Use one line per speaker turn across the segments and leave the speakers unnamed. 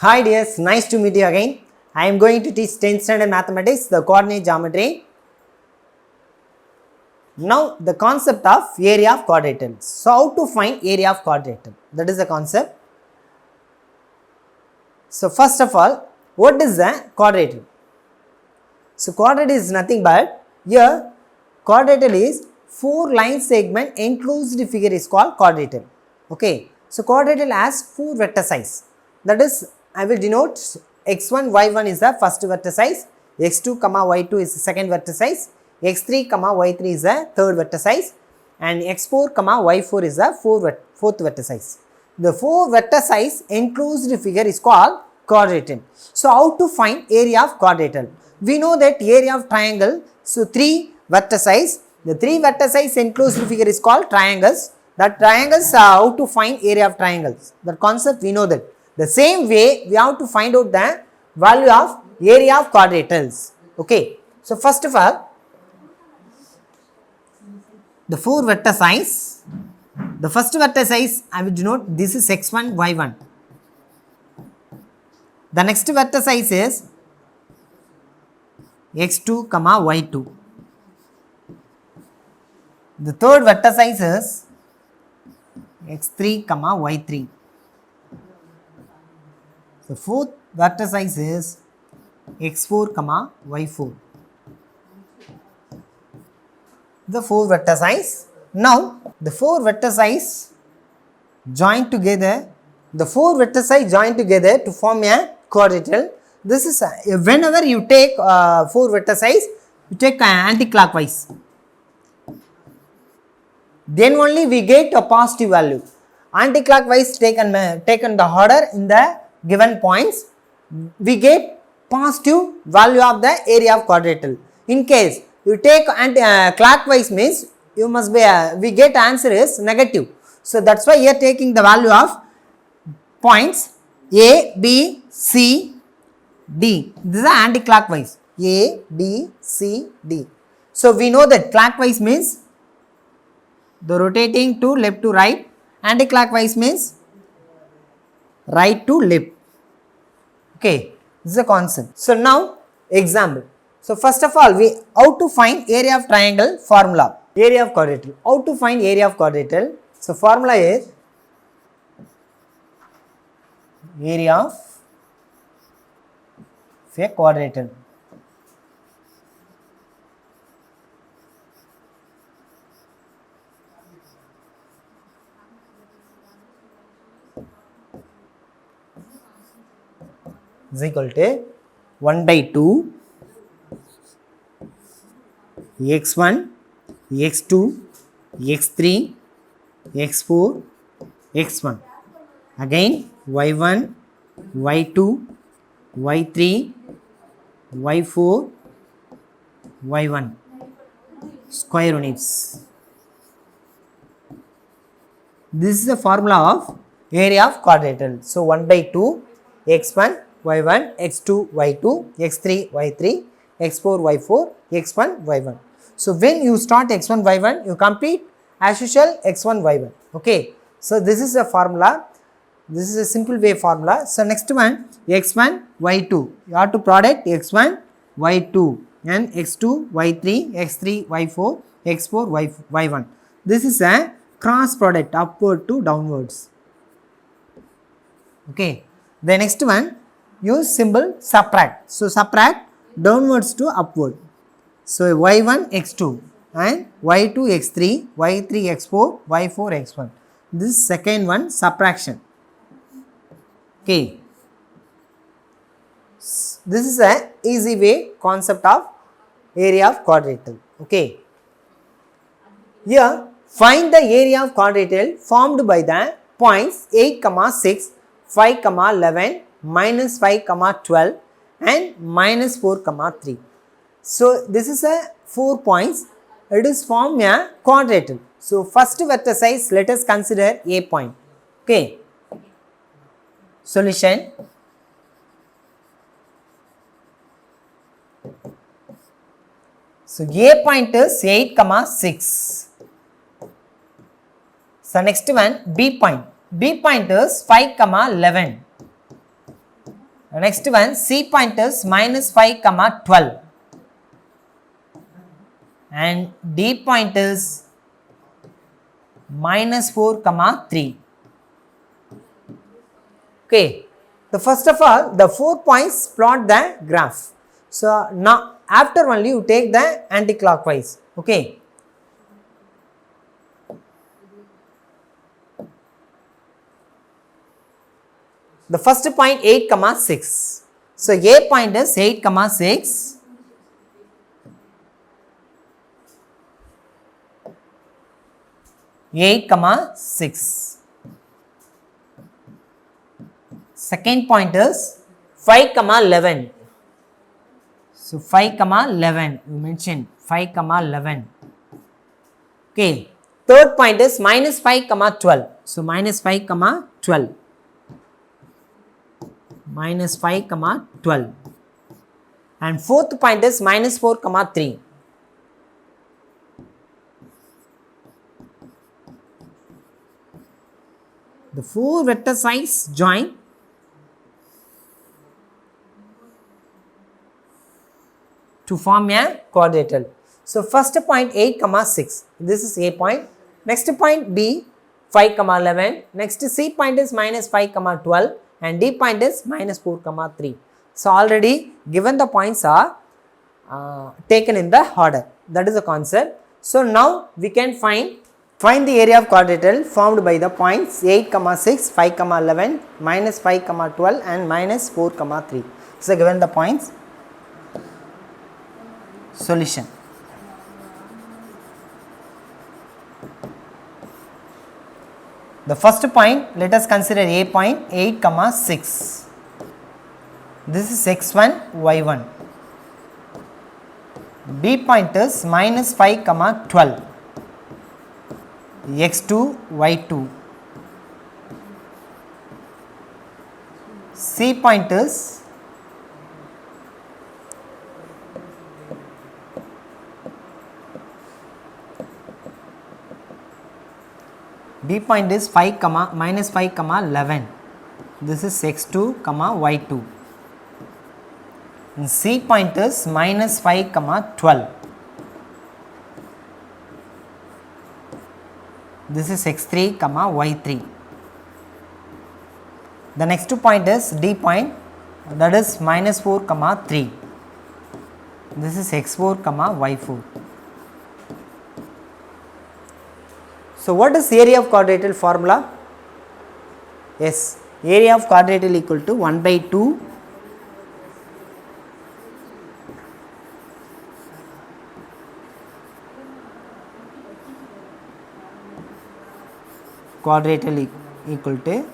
Hi dears, nice to meet you again. I am going to teach 10th standard mathematics, the coordinate geometry. Now the concept of area of quadrilateral. So how to find area of quadrilateral? That is the concept. So first of all, what is the quadrilateral? So quadrilateral is nothing but here quadrilateral is 4 line segment enclosed figure is called quadrilateral. Okay. So quadrilateral has 4 vertices. That is, I will denote x1, y1 is the first vertices, x2, y2 is the second vertices, x3, y3 is the third vertices, and x4, y4 is the fourth vertices. The 4 vertices enclosed figure is called quadrilateral. So how to find area of quadrilateral? We know that area of triangle, so 3 vertices, the 3 vertices enclosed figure is called triangles. That triangles how to find area of triangles. That concept we know that. The same way we have to find out the value of area of quadrilaterals. Okay. So first of all, the 4 vertices, the first vertices I will denote this is x1, y1. The next vertices is x2, y2. The third vertices is x3, y3. The fourth vertices is x4, y4. The 4 vertices. Now the 4 vertices join together. The 4 vertices join together to form a quadrilateral. This is whenever you take 4 vertices, you take anti-clockwise. Then only we get a positive value. Anti-clockwise taken the order in the given points, we get positive value of the area of quadrilateral. In case you take clockwise means you must be we get answer is negative. So that's why you are taking the value of points A, B, C, D. This is anti-clockwise. A, B, C, D. So we know that clockwise means the rotating to left to right. Anti-clockwise means right to left. Okay, this is a concept. So now example. So first of all, we how to find area of triangle formula. Area of quadrilateral. How to find area of quadrilateral? So formula is area of a quadrilateral. Is equal to 1 by 2 x1, x2, x3, x4, x1. Again y1, y2, y3, y4, y1. Square units. This is the formula of area of quadrilateral. So 1 by 2 x1, y1, x2, y2, x3, y3, x4, y4, x1, y1. So when you start x1, y1, you complete as usual x1, y1. Okay. So this is a formula. This is a simple way formula. So next one x1, y2. You have to product x1, y2 and x2, y3, x3, y4, x4, y1. This is a cross product upward to downwards. Okay. The next one use symbol subtract. So subtract downwards to upward. So y1 x2 and y2 x3, y3 x4, y4 x1. This second one subtraction. Okay. This is a easy way concept of area of quadrilateral. Okay. Here find the area of quadrilateral formed by the points 8, 6, 5, 11, minus 5, 12 and minus 4, 3. So this is a 4 points. It is form a quadrilateral. So first vertices let us consider A point. Okay. Solution. So A point is 8, 6. So next one B point. B point is 5, 11. Next one, C point is minus 5 comma 12 and D point is minus 4 comma 3. Okay, the first of all the 4 points plot the graph. So now after only you take the anti-clockwise. Okay. The first point 8 comma 6. So A point is 8 comma 6. Eight comma 6. Second point is 5 comma 11. So 5 comma 11. You mentioned 5 comma 11. Okay. Third point is minus 5 comma 12. So minus 5 comma 12. Minus 5 comma 12. And fourth point is minus 4 comma 3. The four vertices join to form a quadrilateral. So first point 8 comma 6. This is A point. Next point B 5 comma 11. Next C point is minus 5 comma 12 and D point is minus 4 comma 3. So already given the points are taken in the order. That is the concept. So now we can find the area of quadrilateral formed by the points 8 comma 6, 5 comma 11, minus 5 comma 12 and minus 4 comma 3. So given the points. Solution. The first point, let us consider A point 8 comma 6. This is x1 y1. B point is minus 5 comma 12. x2 y2. C point is B point is 5 comma minus 5 comma 11. This is x2 comma y2. And C point is minus 5 comma 12. This is x3 comma y3. The next point is D point, that is minus 4 comma 3. This is x4 comma y4. So what is area of quadrilateral formula? Yes, area of quadrilateral equal to 1 by 2 quadrilateral equal to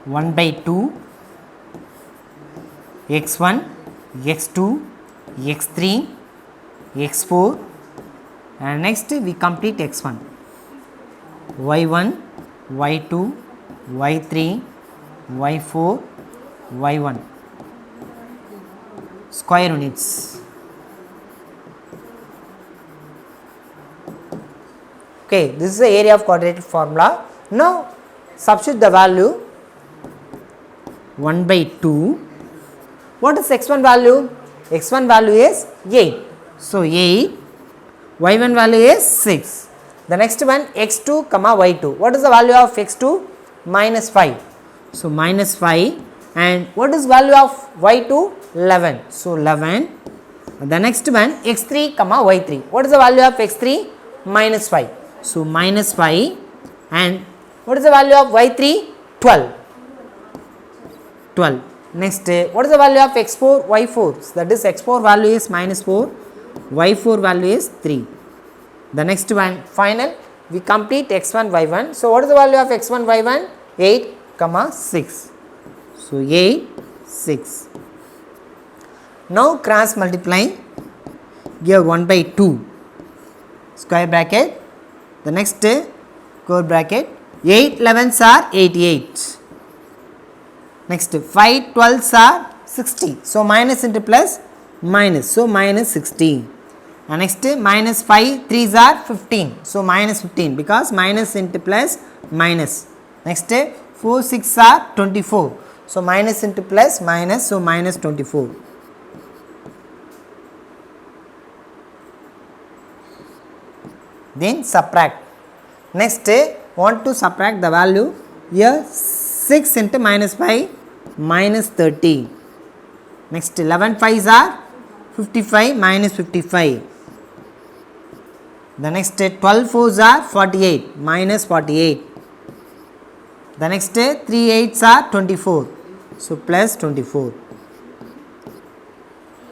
one by 2 x1 x2 x3 x4 and next we complete x1 y1 y2 y3 y4 y1 square units. Okay, this is the area of quadrilateral formula. Now substitute the value 1 by 2. What is x1 value? x1 value is 8. So 8, y1 value is 6. The next one x2 comma y2. What is the value of x2? Minus 5. So minus 5. And what is value of y2? 11. So 11. The next one x3 comma y3. What is the value of x3? Minus 5. So minus 5. And what is the value of y3? 12. 12. Next, what is the value of x4, y4? So that is x4 value is minus 4, y4 value is 3. The next one, final, we complete x1, y1. So what is the value of x1, y1? 8, comma 6. So 8, 6. Now cross multiply, give 1 by 2, square bracket. The next square bracket, 8 11s are 88. Next 5 12s are 60. So minus into plus minus. So minus 60. And next minus 5 3s are 15. So minus 15 because minus into plus minus. Next 4 6 are 24. So minus into plus minus, so minus 24. Then subtract. Next want to subtract the value. Here 6 into minus 5 minus 30. Next 11 5s are 55 minus 55. The next 12 4s are 48 minus 48. The next 3 8s are 24. So plus 24.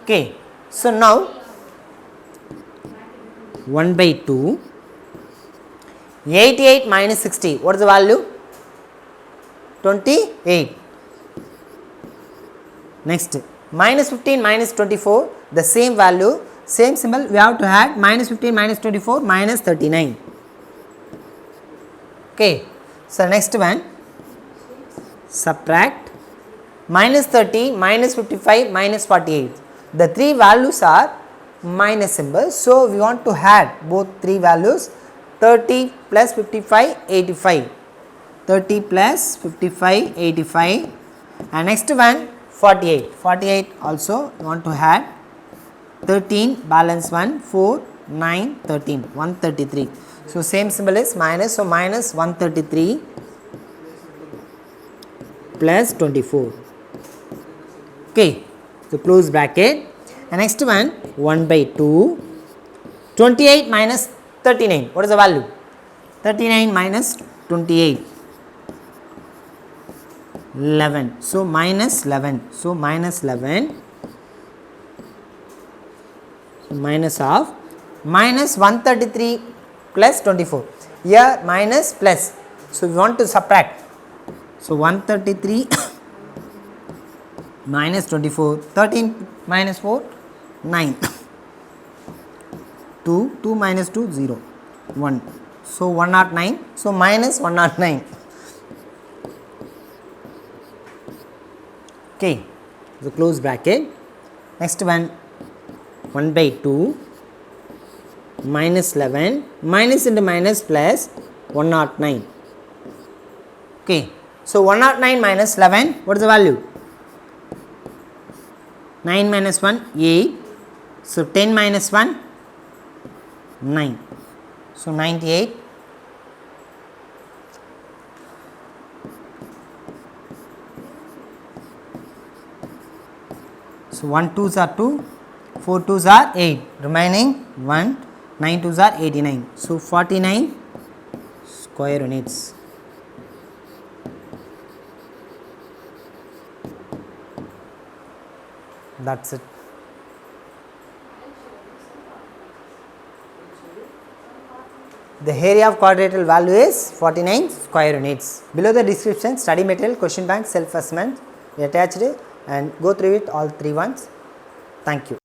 Okay. So now 1 by 2. 88 minus 60. What is the value? 28. Next minus 15 minus 24. The same value, same symbol, we have to add minus 15 minus 24 minus 39. Okay. So next one, subtract minus 30 minus 55 minus 48. The three values are minus symbols. So we want to add both three values. 30 plus 55 85. 30 plus 55 85. And next one 48. 48 also we want to add. 13 balance 1 4 9 13 133. So same symbol is minus, so minus 133 plus 24. Okay, so close bracket. And next one 1 by 2. 28 minus 39. What is the value? 39 minus 28. 11. So minus 11. So minus 11. So minus of minus 133 plus 24. Here minus plus. So we want to subtract. So 133 minus 24. 13 minus 4 9. 2 2 minus 2 0 1. So 109. So minus 109. Okay, so close bracket. Next one 1 by 2 minus 11 minus into minus plus 109. Okay, so 109 minus 11, what is the value? 9 minus 1 8. So 10 minus 1 9. So 98. So 1 2s are 2, 4 2s are 8, remaining 1, 9 2s are 89. So 49 square units. That's it. The area of quadrilateral value is 49 square units. Below the description, study material, question bank, self assessment attached, and go through it all three once. Thank you.